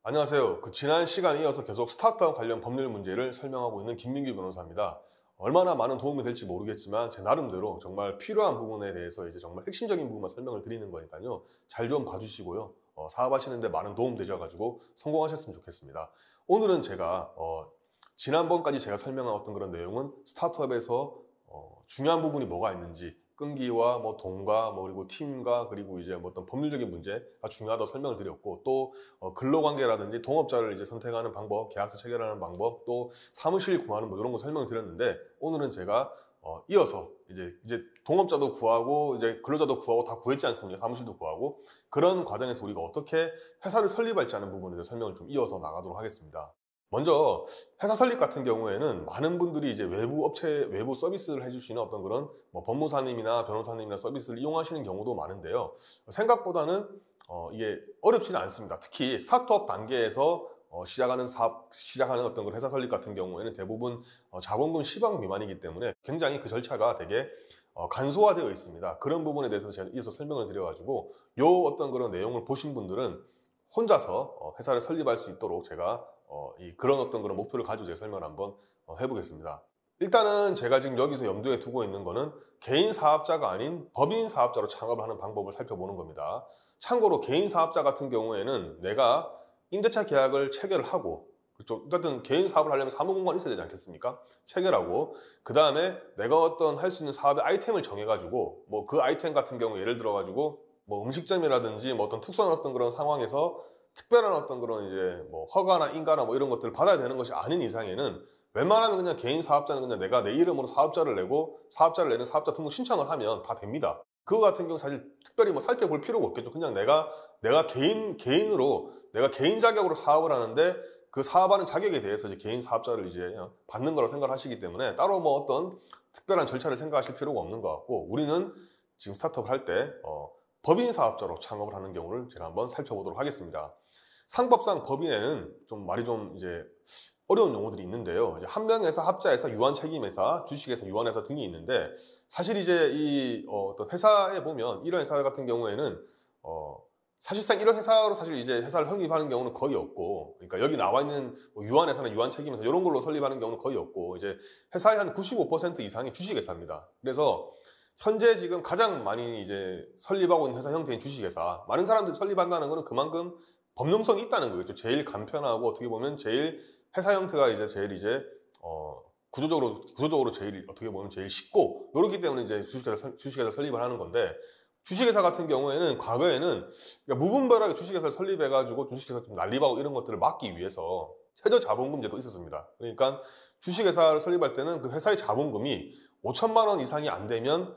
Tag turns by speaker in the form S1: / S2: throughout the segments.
S1: 안녕하세요. 지난 시간에 이어서 계속 스타트업 관련 법률 문제를 설명하고 있는 김민규 변호사입니다. 얼마나 많은 도움이 될지 모르겠지만 제 나름대로 정말 필요한 부분에 대해서 이제 정말 핵심적인 부분만 설명을 드리는 거니까요. 잘 좀 봐주시고요. 사업하시는데 많은 도움 되셔가지고 성공하셨으면 좋겠습니다. 오늘은 제가 지난번까지 제가 설명한 어떤 그런 내용은 스타트업에서 중요한 부분이 뭐가 있는지 끈기와 동과 그리고 팀과 그리고 이제 어떤 법률적인 문제가 중요하다고 설명을 드렸고 또 근로관계라든지 동업자를 이제 선택하는 방법, 계약서 체결하는 방법, 또 사무실 구하는 이런 거 설명을 드렸는데 오늘은 제가 이어서 이제 동업자도 구하고 이제 근로자도 구하고 다 구했지 않습니까? 사무실도 구하고 그런 과정에서 우리가 어떻게 회사를 설립할지 하는 부분에 대해서 설명을 좀 이어서 나가도록 하겠습니다. 먼저 회사 설립 같은 경우에는 많은 분들이 이제 외부 업체, 외부 서비스를 해주시는 어떤 그런 법무사님이나 변호사님이나 서비스를 이용하시는 경우도 많은데요. 생각보다는 이게 어렵지는 않습니다. 특히 스타트업 단계에서 시작하는 어떤 그런 회사 설립 같은 경우에는 대부분 자본금 10억 미만이기 때문에 굉장히 그 절차가 되게 간소화되어 있습니다. 그런 부분에 대해서 제가 이어서 설명을 드려가지고 요 어떤 그런 내용을 보신 분들은 혼자서 회사를 설립할 수 있도록 제가 그런 어떤 그런 목표를 가지고 제가 설명을 한번 해보겠습니다. 일단은 제가 지금 여기서 염두에 두고 있는 거는 개인 사업자가 아닌 법인 사업자로 창업을 하는 방법을 살펴보는 겁니다. 참고로 개인 사업자 같은 경우에는 내가 임대차 계약을 체결을 하고 어쨌든 개인 사업을 하려면 사무공간이 있어야 되지 않겠습니까? 체결하고 그 다음에 내가 어떤 할 수 있는 사업의 아이템을 정해가지고 그 아이템 같은 경우 예를 들어가지고 음식점이라든지 어떤 특수한 어떤 그런 상황에서 특별한 어떤 그런 이제 허가나 인가나 이런 것들을 받아야 되는 것이 아닌 이상에는 웬만하면 그냥 개인 사업자는 그냥 내가 내 이름으로 사업자를 내고 사업자를 내는 사업자 등록 신청을 하면 다 됩니다. 그거 같은 경우 사실 특별히 살펴볼 필요가 없겠죠. 그냥 내가 개인으로 내가 개인 자격으로 사업을 하는데 그 사업하는 자격에 대해서 이제 개인 사업자를 이제 받는 거라고 생각을 하시기 때문에 따로 어떤 특별한 절차를 생각하실 필요가 없는 것 같고 우리는 지금 스타트업을 할 때 법인 사업자로 창업을 하는 경우를 제가 한번 살펴보도록 하겠습니다. 상법상 법인에는 좀 말이 좀 이제 어려운 용어들이 있는데요. 이제 한명회사, 합자회사, 유한책임회사, 주식회사, 유한회사 등이 있는데 사실 이제 어떤 회사에 보면 이런 회사 같은 경우에는 사실상 이런 회사로 사실 이제 회사를 설립하는 경우는 거의 없고, 그러니까 여기 나와 있는 유한회사나 유한책임회사 이런 걸로 설립하는 경우는 거의 없고, 이제 회사의 한 95% 이상이 주식회사입니다. 그래서 현재 지금 가장 많이 이제 설립하고 있는 회사 형태인 주식회사, 많은 사람들이 설립한다는 것은 그만큼 법용성이 있다는 거겠죠. 제일 간편하고 어떻게 보면 제일 회사 형태가 이제 제일 이제 구조적으로 제일 어떻게 보면 제일 쉽고 그렇기 때문에 이제 주식회사 설립을 하는 건데 주식회사 같은 경우에는 과거에는 무분별하게 주식회사를 설립해가지고 주식회사 좀 난립하고 이런 것들을 막기 위해서 최저자본금제도 있었습니다. 그러니까 주식회사를 설립할 때는 그 회사의 자본금이 5천만 원 이상이 안 되면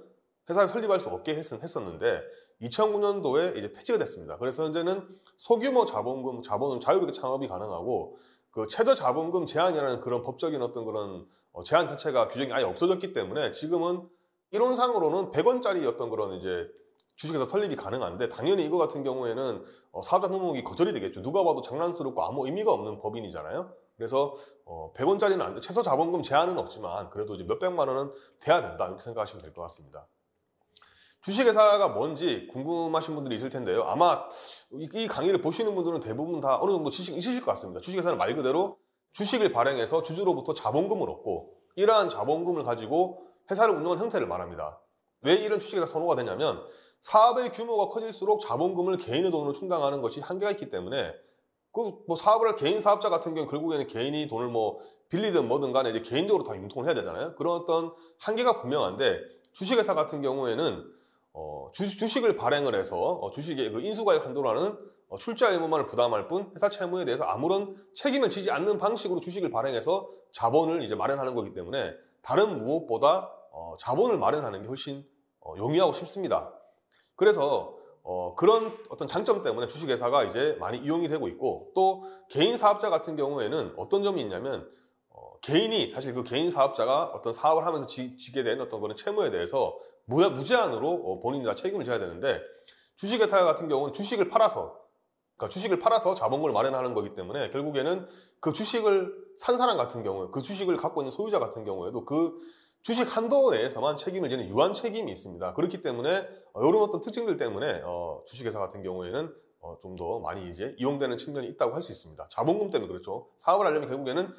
S1: 회사를 설립할 수 없게 했었는데 2009년도에 이제 폐지가 됐습니다. 그래서 현재는 소규모 자본은 자유롭게 창업이 가능하고 그 최저 자본금 제한이라는 그런 법적인 어떤 그런 제한 자체가 규정이 아예 없어졌기 때문에 지금은 이론상으로는 100원짜리 어떤 그런 이제 주식회사 설립이 가능한데 당연히 이거 같은 경우에는 사업자 등록이 거절이 되겠죠. 누가 봐도 장난스럽고 아무 의미가 없는 법인이잖아요. 그래서 100원짜리는 안 돼. 최소 자본금 제한은 없지만 그래도 이제 몇백만 원은 돼야 된다 이렇게 생각하시면 될 것 같습니다. 주식회사가 뭔지 궁금하신 분들이 있을 텐데요. 아마 이 강의를 보시는 분들은 대부분 다 어느 정도 지식이 있으실 것 같습니다. 주식회사는 말 그대로 주식을 발행해서 주주로부터 자본금을 얻고 이러한 자본금을 가지고 회사를 운영하는 형태를 말합니다. 왜 이런 주식회사 선호가 되냐면 사업의 규모가 커질수록 자본금을 개인의 돈으로 충당하는 것이 한계가 있기 때문에 사업을 할 개인 사업자 같은 경우는 결국에는 개인이 돈을 빌리든 뭐든 간에 이제 개인적으로 다 융통을 해야 되잖아요. 그런 어떤 한계가 분명한데 주식회사 같은 경우에는 주식을 발행을 해서 주식의 그 인수가액 한도라는 출자 의무만을 부담할 뿐 회사 채무에 대해서 아무런 책임을 지지 않는 방식으로 주식을 발행해서 자본을 이제 마련하는 거기 때문에 다른 무엇보다 자본을 마련하는 게 훨씬 용이하고 쉽습니다. 그래서 그런 어떤 장점 때문에 주식회사가 이제 많이 이용이 되고 있고 또 개인 사업자 같은 경우에는 어떤 점이 있냐면 개인이 사실 그 개인 사업자가 어떤 사업을 하면서 지게 된 어떤 그런 채무에 대해서 무제한으로 본인이 다 책임을 져야 되는데 주식회사 같은 경우는 주식을 팔아서 자본금을 마련하는 거기 때문에 결국에는 그 주식을 산 사람 같은 경우에 그 주식을 갖고 있는 소유자 같은 경우에도 그 주식 한도 내에서만 책임을 지는 유한 책임이 있습니다. 그렇기 때문에 이런 어떤 특징들 때문에 주식회사 같은 경우에는 좀 더 많이 이제 이용되는 측면이 있다고 할 수 있습니다. 자본금 때문에 그렇죠. 사업을 하려면 결국에는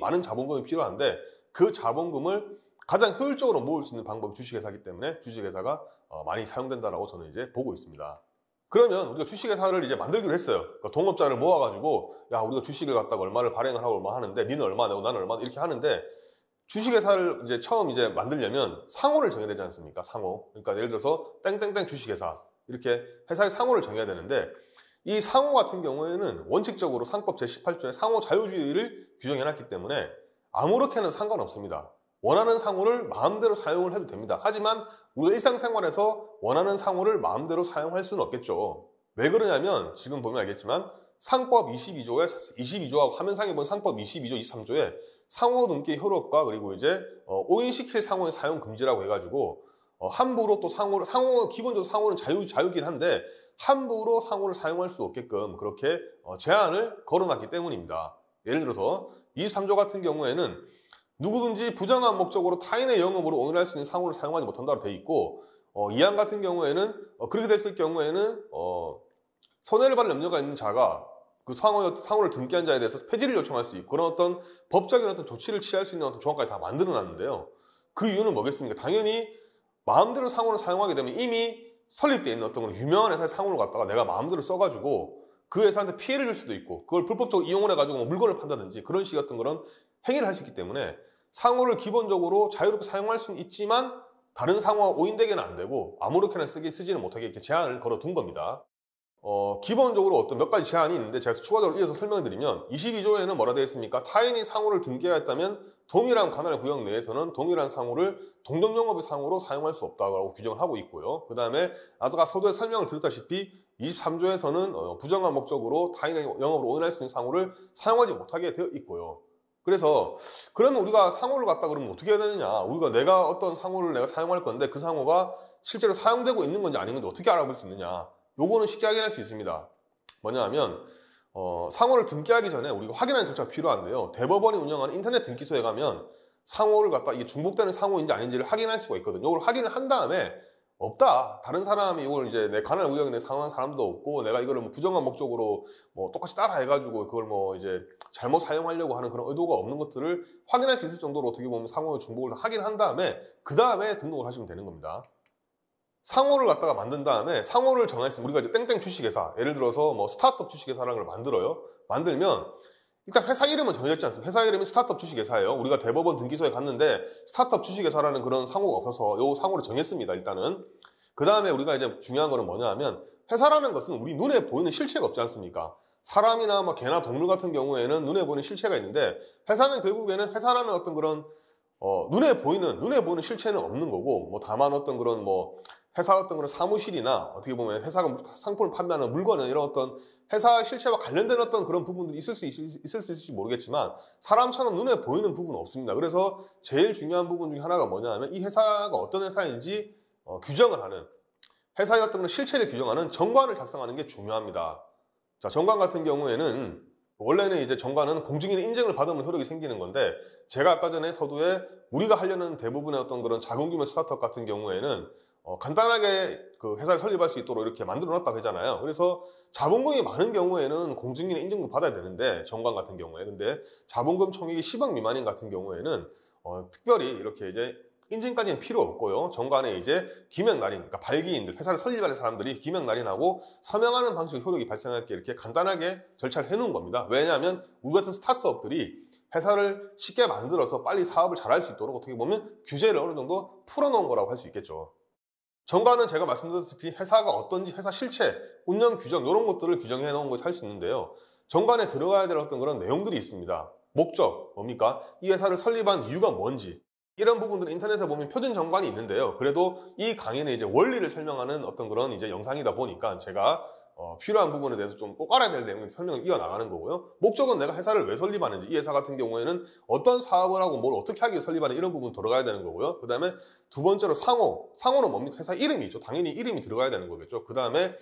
S1: 많은 자본금이 필요한데 그 자본금을 가장 효율적으로 모을 수 있는 방법이 주식회사이기 때문에 주식회사가 많이 사용된다라고 저는 이제 보고 있습니다. 그러면 우리가 주식회사를 이제 만들기로 했어요. 그러니까 동업자를 모아가지고 야 우리가 주식을 갖다가 얼마를 발행을 하고 얼마 하는데 니는 얼마 내고 나는 얼마 이렇게 하는데 주식회사를 이제 처음 이제 만들려면 상호를 정해야 되지 않습니까? 상호. 그러니까 예를 들어서 땡땡땡 주식회사 이렇게 회사의 상호를 정해야 되는데 이 상호 같은 경우에는 원칙적으로 상법 제18조에 상호 자유주의를 규정해놨기 때문에 아무렇게나 상관없습니다. 원하는 상호를 마음대로 사용을 해도 됩니다. 하지만 우리가 일상생활에서 원하는 상호를 마음대로 사용할 수는 없겠죠. 왜 그러냐면 지금 보면 알겠지만 상법 22조하고 화면상에 본 상법 22조, 23조에 상호 등기 효력과 그리고 이제 오인시킬 상호의 사용 금지라고 해가지고 함부로 또 기본적으로 상호는 자유긴 한데 함부로 상호를 사용할 수 없게끔 그렇게 제한을 걸어놨기 때문입니다. 예를 들어서 23조 같은 경우에는 누구든지 부정한 목적으로 타인의 영업으로 오인할 수 있는 상호를 사용하지 못한다고 돼 있고 이항 같은 경우에는 그렇게 됐을 경우에는 손해를 받을 염려가 있는 자가 그 상호를 등기한 자에 대해서 폐지를 요청할 수 있고 그런 어떤 법적인 어떤 조치를 취할 수 있는 어떤 조항까지 다 만들어 놨는데요. 그 이유는 뭐겠습니까? 당연히 마음대로 상호를 사용하게 되면 이미 설립되어 있는 어떤 그런 유명한 회사의 상호를 갖다가 내가 마음대로 써가지고 그 회사한테 피해를 줄 수도 있고 그걸 불법적으로 이용을 해가지고 뭐 물건을 판다든지 그런 식의 어떤 그런 행위를 할 수 있기 때문에 상호를 기본적으로 자유롭게 사용할 수는 있지만 다른 상호와 오인되게는 안 되고 아무렇게나 쓰지는 못하게 이렇게 제한을 걸어둔 겁니다. 기본적으로 어떤 몇 가지 제한이 있는데 제가 추가적으로 이어서 설명을 드리면 22조에는 뭐라 되어 있습니까? 타인이 상호를 등기하였다면 동일한 관할 구역 내에서는 동일한 상호를 동종영업의 상호로 사용할 수 없다고 규정을 하고 있고요. 그 다음에 아까 서두에 설명을 드렸다시피 23조에서는 부정한 목적으로 타인의 영업으로 오인할 수 있는 상호를 사용하지 못하게 되어 있고요. 그래서 그러면 우리가 상호를 갖다 그러면 어떻게 해야 되느냐? 우리가 내가 어떤 상호를 내가 사용할 건데 그 상호가 실제로 사용되고 있는 건지 아닌 건지 어떻게 알아볼 수 있느냐? 요거는 쉽게 확인할 수 있습니다. 뭐냐 하면 상호를 등기하기 전에 우리가 확인하는 절차가 필요한데요. 대법원이 운영하는 인터넷 등기소에 가면 상호를 갖다 이게 중복되는 상호인지 아닌지를 확인할 수가 있거든요. 이걸 확인을 한 다음에 없다. 다른 사람이 이걸 이제 내 관할 구역에 내 상호한 사람도 없고 내가 이거를 뭐 부정한 목적으로 뭐 똑같이 따라 해가지고 그걸 뭐 이제 잘못 사용하려고 하는 그런 의도가 없는 것들을 확인할 수 있을 정도로 어떻게 보면 상호의 중복을 다 확인한 다음에 그 다음에 등록을 하시면 되는 겁니다. 상호를 갖다가 만든 다음에 상호를 정했으면 우리가 이제 땡땡 주식회사 예를 들어서 뭐 스타트업 주식회사라는 걸 만들어요. 만들면 일단 회사 이름은 정해졌지 않습니까? 회사 이름이 스타트업 주식회사예요. 우리가 대법원 등기소에 갔는데 스타트업 주식회사라는 그런 상호가 없어서 요 상호를 정했습니다. 일단은 그 다음에 우리가 이제 중요한 거는 뭐냐 하면 회사라는 것은 우리 눈에 보이는 실체가 없지 않습니까? 사람이나 뭐 개나 동물 같은 경우에는 눈에 보이는 실체가 있는데 회사는 결국에는 회사라는 어떤 그런 눈에 보이는 실체는 없는 거고 뭐 다만 어떤 그런 뭐 회사 어떤 그런 사무실이나 어떻게 보면 회사가 상품을 판매하는 물건은 이런 어떤 회사 실체와 관련된 어떤 그런 부분들이 있을 수 있을지 모르겠지만 사람처럼 눈에 보이는 부분은 없습니다. 그래서 제일 중요한 부분 중에 하나가 뭐냐 하면 이 회사가 어떤 회사인지 규정을 하는 회사의 어떤 그런 실체를 규정하는 정관을 작성하는 게 중요합니다. 자, 정관 같은 경우에는 원래는 이제 정관은 공증인의 인증을 받으면 효력이 생기는 건데 제가 아까 전에 서두에 우리가 하려는 대부분의 어떤 그런 작은 규모 스타트업 같은 경우에는 간단하게 그 회사를 설립할 수 있도록 이렇게 만들어 놨다고 하잖아요. 그래서 자본금이 많은 경우에는 공증인의 인증을 받아야 되는데 정관 같은 경우에 근데 자본금 총액이 10억 미만인 같은 경우에는 특별히 이렇게 이제 인증까지는 필요 없고요. 정관에 이제 기명날인, 그러니까 발기인들, 회사를 설립하는 사람들이 기명날인하고 서명하는 방식의 효력이 발생할 게 이렇게 간단하게 절차를 해놓은 겁니다. 왜냐하면 우리 같은 스타트업들이 회사를 쉽게 만들어서 빨리 사업을 잘할 수 있도록 어떻게 보면 규제를 어느 정도 풀어놓은 거라고 할 수 있겠죠. 정관은 제가 말씀드렸다시피 회사가 어떤지 회사 실체, 운영 규정 이런 것들을 규정해 놓은 것을 할 수 있는데요. 정관에 들어가야 될 어떤 그런 내용들이 있습니다. 목적, 뭡니까? 이 회사를 설립한 이유가 뭔지 이런 부분들은 인터넷에 보면 표준 정관이 있는데요. 그래도 이 강의는 이제 원리를 설명하는 어떤 그런 이제 영상이다 보니까 제가 필요한 부분에 대해서 좀 꼭 알아야 될 내용을 설명을 이어나가는 거고요. 목적은 내가 회사를 왜 설립하는지 이 회사 같은 경우에는 어떤 사업을 하고 뭘 어떻게 하기 위해 설립하는 이런 부분 들어가야 되는 거고요. 그 다음에 두 번째로 상호는 뭡니까? 회사 이름이죠. 당연히 이름이 들어가야 되는 거겠죠. 그 다음에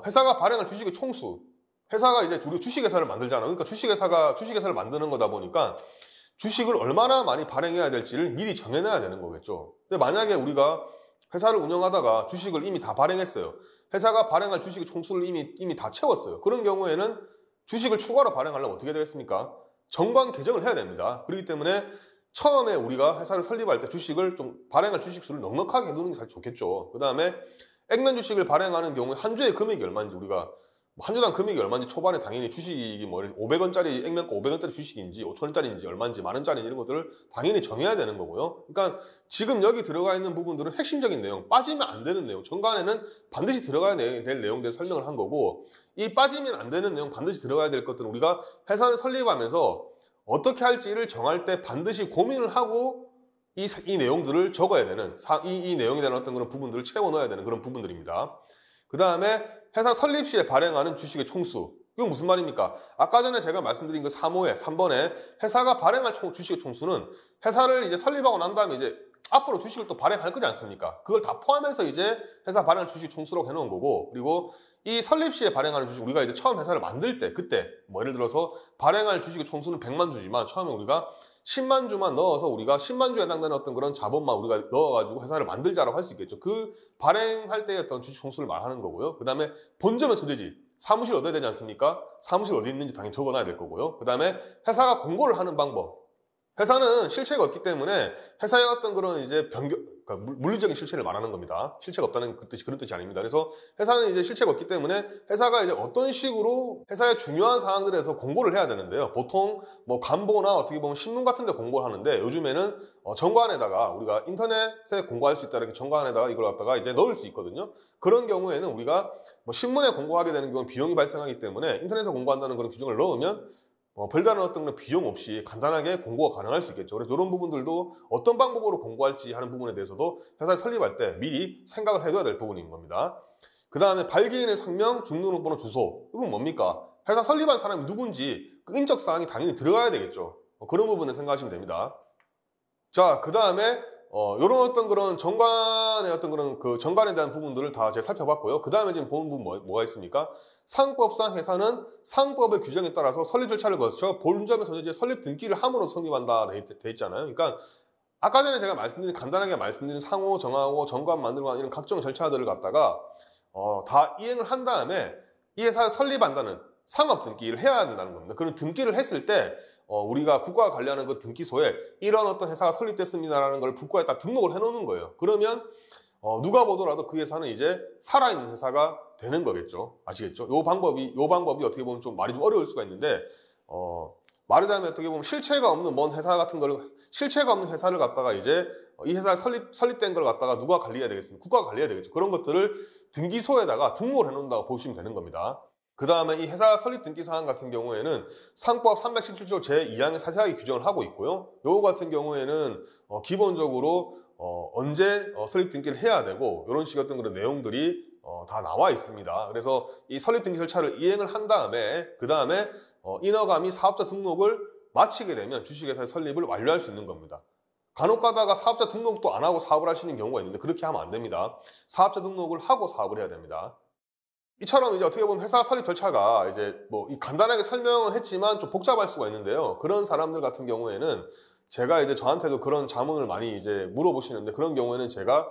S1: 회사가 발행한 주식의 총수 회사가 이제 우리 주식회사를 만들잖아요. 그러니까 주식회사를 만드는 거다 보니까 주식을 얼마나 많이 발행해야 될지를 미리 정해놔야 되는 거겠죠. 근데 만약에 우리가 회사를 운영하다가 주식을 이미 다 발행했어요. 회사가 발행할 주식의 총수를 이미 다 채웠어요. 그런 경우에는 주식을 추가로 발행하려면 어떻게 되겠습니까? 정관 개정을 해야 됩니다. 그렇기 때문에 처음에 우리가 회사를 설립할 때 주식을 좀 발행할 주식 수를 넉넉하게 해두는 게 사실 좋겠죠. 그 다음에 액면 주식을 발행하는 경우에 한 주에 금액이 얼마인지 우리가 한 주당 금액이 얼마인지 초반에 당연히 주식이 뭐 500원짜리 액면가 500원짜리 주식인지 5,000원짜리인지 얼마인지 만원짜리 이런 것들을 당연히 정해야 되는 거고요. 그러니까 지금 여기 들어가 있는 부분들은 핵심적인 내용, 빠지면 안 되는 내용, 정관에는 반드시 들어가야 될 내용들 설명을 한 거고 이 빠지면 안 되는 내용, 반드시 들어가야 될 것들은 우리가 회사를 설립하면서 어떻게 할지를 정할 때 반드시 고민을 하고 이 내용들을 적어야 되는 이 내용에 대한 어떤 그런 부분들을 채워 넣어야 되는 그런 부분들입니다. 그 다음에 회사 설립 시에 발행하는 주식의 총수. 이건 무슨 말입니까? 아까 전에 제가 말씀드린 그 3호에 3번에 회사가 발행할 주식의 총수는 회사를 이제 설립하고 난 다음에 이제 앞으로 주식을 또 발행할 거지 않습니까? 그걸 다 포함해서 이제 회사 발행할 주식 총수라고 해놓은 거고, 그리고 이 설립 시에 발행하는 주식, 우리가 이제 처음 회사를 만들 때, 그때 뭐 예를 들어서 발행할 주식의 총수는 100만 주지만 처음에 우리가 10만 주만 넣어서 우리가 10만 주에 해당되는 어떤 그런 자본만 우리가 넣어가지고 회사를 만들자라고 할 수 있겠죠. 그 발행할 때의 어떤 주식 총수를 말하는 거고요. 그 다음에 본점의 소재지, 사무실 어디에 되지 않습니까? 사무실 어디 있는지 당연히 적어놔야 될 거고요. 그 다음에 회사가 공고를 하는 방법. 회사는 실체가 없기 때문에 회사의 어떤 그런 이제 그러니까 물리적인 실체를 말하는 겁니다. 실체가 없다는 그런 뜻이 아닙니다. 그래서 회사는 이제 실체가 없기 때문에 회사가 이제 어떤 식으로 회사의 중요한 사항들에서 공고를 해야 되는데요. 보통 뭐 간보나 어떻게 보면 신문 같은 데 공고를 하는데 요즘에는 정관에다가 우리가 인터넷에 공고할 수 있다 이렇게 정관에다가 이걸 갖다가 이제 넣을 수 있거든요. 그런 경우에는 우리가 뭐 신문에 공고하게 되는 경우는 비용이 발생하기 때문에 인터넷에 공고한다는 그런 규정을 넣으면 별다른 어떤 그런 비용 없이 간단하게 공고가 가능할 수 있겠죠. 그래서 이런 부분들도 어떤 방법으로 공고할지 하는 부분에 대해서도 회사 설립할 때 미리 생각을 해둬야 될 부분인 겁니다. 그 다음에 발기인의 성명, 중등록번호, 주소. 이건 뭡니까? 회사 설립한 사람이 누군지 그 인적 사항이 당연히 들어가야 되겠죠. 그런 부분을 생각하시면 됩니다. 자, 그 다음에 이런 어떤 그런 정관의 어떤 그런 그 정관에 대한 부분들을 다 제가 살펴봤고요. 그 다음에 지금 보는 부분 뭐가 있습니까? 상법상 회사는 상법의 규정에 따라서 설립 절차를 거쳐 본점의 소재지에 설립 등기를 함으로 성립한다 돼 있잖아요. 그러니까 아까 전에 제가 간단하게 말씀드린 상호, 정하고, 정관 만들고 이런 각종 절차들을 갖다가 다 이행을 한 다음에 이 회사를 설립한다는 상업 등기를 해야 된다는 겁니다. 그런 등기를 했을 때 우리가 국가가 관리하는 그 등기소에 이런 어떤 회사가 설립됐습니다라는 걸 국가에 딱 등록을 해놓는 거예요. 그러면 누가 보더라도 그 회사는 이제 살아있는 회사가 되는 거겠죠. 아시겠죠? 요 방법이 어떻게 보면 좀 말이 좀 어려울 수가 있는데 말하자면 어떻게 보면 실체가 없는 먼 회사 같은 걸 실체가 없는 회사를 갖다가 이제 이 회사 설립된 걸 갖다가 누가 관리해야 되겠습니까? 국가가 관리해야 되겠죠. 그런 것들을 등기소에다가 등록을 해놓는다고 보시면 되는 겁니다. 그 다음에 이 회사 설립 등기 사항 같은 경우에는 상법 317조 제2항에 자세하게 규정을 하고 있고요. 요거 같은 경우에는 기본적으로 언제 설립 등기를 해야 되고 이런 식의 어떤 그런 내용들이 다 나와 있습니다. 그래서 이 설립 등기 절차를 이행을 한 다음에 그 다음에 인허감이 사업자 등록을 마치게 되면 주식회사의 설립을 완료할 수 있는 겁니다. 간혹 가다가 사업자 등록도 안 하고 사업을 하시는 경우가 있는데 그렇게 하면 안 됩니다. 사업자 등록을 하고 사업을 해야 됩니다. 이처럼 이제 어떻게 보면 회사 설립 절차가 이제 뭐 간단하게 설명은 했지만 좀 복잡할 수가 있는데요. 그런 사람들 같은 경우에는 제가 이제 저한테도 그런 자문을 많이 이제 물어보시는데 그런 경우에는 제가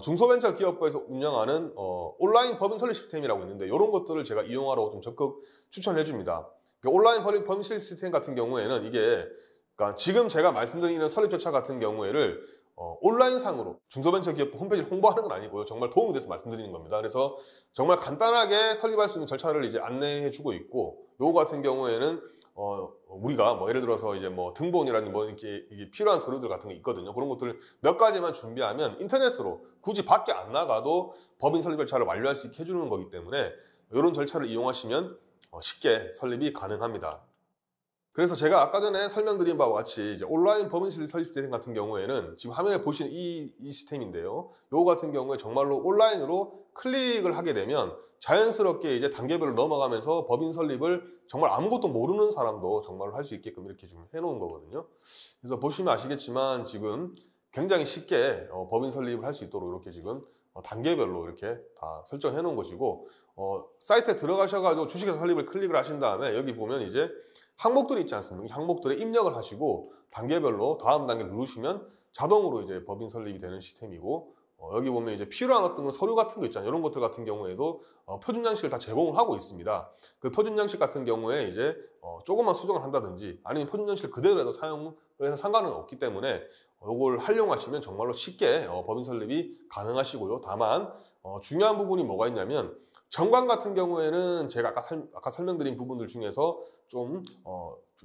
S1: 중소벤처기업부에서 운영하는 온라인 법인 설립 시스템이라고 있는데 이런 것들을 제가 이용하라고 좀 적극 추천해 줍니다. 온라인 법인 설립 시스템 같은 경우에는 이게 그러니까 지금 제가 말씀드리는 설립 절차 같은 경우에를 온라인상으로 중소벤처기업부 홈페이지를 홍보하는 건 아니고요. 정말 도움이 돼서 말씀드리는 겁니다. 그래서 정말 간단하게 설립할 수 있는 절차를 이제 안내해 주고 있고 요거 같은 경우에는 우리가 뭐 예를 들어서 이제 뭐 등본이라든지 뭐 이게 필요한 서류들 같은 게 있거든요. 그런 것들을 몇 가지만 준비하면 인터넷으로 굳이 밖에 안 나가도 법인 설립 절차를 완료할 수 있게 해주는 거기 때문에 이런 절차를 이용하시면 쉽게 설립이 가능합니다. 그래서 제가 아까 전에 설명드린 바와 같이 이제 온라인 법인 설립 시스템 같은 경우에는 지금 화면에 보시는 이 시스템인데요. 요거 같은 경우에 정말로 온라인으로 클릭을 하게 되면 자연스럽게 이제 단계별로 넘어가면서 법인 설립을 정말 아무것도 모르는 사람도 정말로 할 수 있게끔 이렇게 좀 해놓은 거거든요. 그래서 보시면 아시겠지만 지금 굉장히 쉽게 법인 설립을 할 수 있도록 이렇게 지금 단계별로 이렇게 다 설정해 놓은 것이고 사이트에 들어가셔가지고 주식회사 설립을 클릭을 하신 다음에 여기 보면 이제 항목들이 있지 않습니까? 이 항목들에 입력을 하시고 단계별로 다음 단계 누르시면 자동으로 이제 법인 설립이 되는 시스템이고 여기 보면 이제 필요한 어떤 서류 같은 거 있잖아요. 이런 것들 같은 경우에도 표준 양식을 다 제공을 하고 있습니다. 그 표준 양식 같은 경우에 이제 조금만 수정을 한다든지 아니면 표준 양식을 그대로 해도 사용을 해서 상관은 없기 때문에 이걸 활용하시면 정말로 쉽게 법인 설립이 가능하시고요. 다만 중요한 부분이 뭐가 있냐면 정관 같은 경우에는 제가 아까 설명드린 부분들 중에서 좀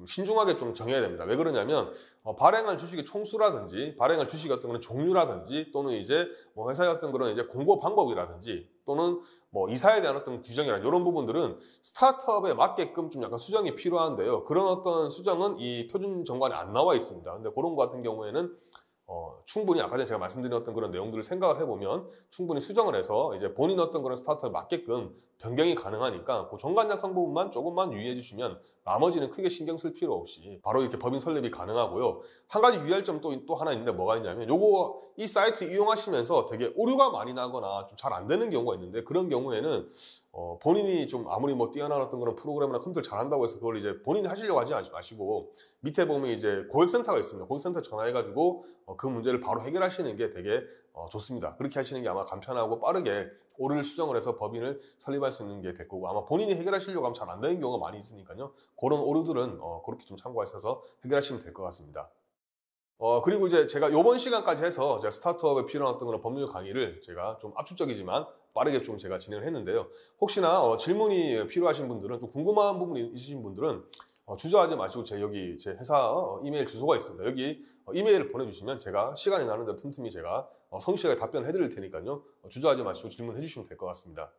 S1: 신중하게 좀 정해야 됩니다. 왜 그러냐면 발행할 주식의 총수라든지 발행할 주식의 어떤 그런 종류라든지 또는 이제 뭐 회사의 어떤 그런 이제 공고 방법이라든지 또는 뭐 이사에 대한 어떤 규정이나 이런 부분들은 스타트업에 맞게끔 좀 약간 수정이 필요한데요. 그런 어떤 수정은 이 표준 정관에 안 나와 있습니다. 근데 그런 거 같은 경우에는 충분히 아까 전에 제가 말씀드린 그런 내용들을 생각을 해보면 충분히 수정을 해서 이제 본인 어떤 그런 스타트업에 맞게끔 변경이 가능하니까 그 정관 작성 부분만 조금만 유의해 주시면 나머지는 크게 신경 쓸 필요 없이 바로 이렇게 법인 설립이 가능하고요. 한 가지 유의할 점 또 하나 있는데 뭐가 있냐면 이 사이트 이용하시면서 되게 오류가 많이 나거나 좀 잘 안 되는 경우가 있는데 그런 경우에는 본인이 좀 아무리 뭐 뛰어난 어떤 그런 프로그램이나 컴퓨터를 잘한다고 해서 그걸 이제 본인이 하시려고 하지 마시고 밑에 보면 이제 고객센터가 있습니다. 고객센터 전화해가지고 그 문제를 바로 해결하시는 게 되게 좋습니다. 그렇게 하시는 게 아마 간편하고 빠르게 오류를 수정을 해서 법인을 설립할 수 있는 게 될 거고 아마 본인이 해결하시려고 하면 잘 안 되는 경우가 많이 있으니까요. 그런 오류들은 그렇게 좀 참고하셔서 해결하시면 될 것 같습니다. 그리고 이제 제가 요번 시간까지 해서 제가 스타트업에 필요한 어떤 그런 법률 강의를 제가 좀 압축적이지만 빠르게 좀 제가 진행을 했는데요. 혹시나 질문이 필요하신 분들은 좀 궁금한 부분이 있으신 분들은 주저하지 마시고 여기 제 회사 이메일 주소가 있습니다. 여기 이메일을 보내주시면 제가 시간이 나는 대로 틈틈이 제가 성실하게 답변을 해드릴 테니까요. 주저하지 마시고 질문해 주시면 될 것 같습니다.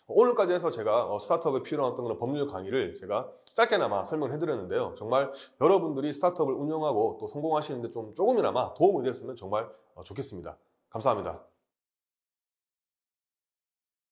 S1: 오늘까지 해서 제가 스타트업에 필요한 어떤 그런 법률 강의를 제가 짧게나마 설명을 해드렸는데요. 정말 여러분들이 스타트업을 운영하고 또 성공하시는데 조금이나마 도움이 됐으면 정말 좋겠습니다. 감사합니다.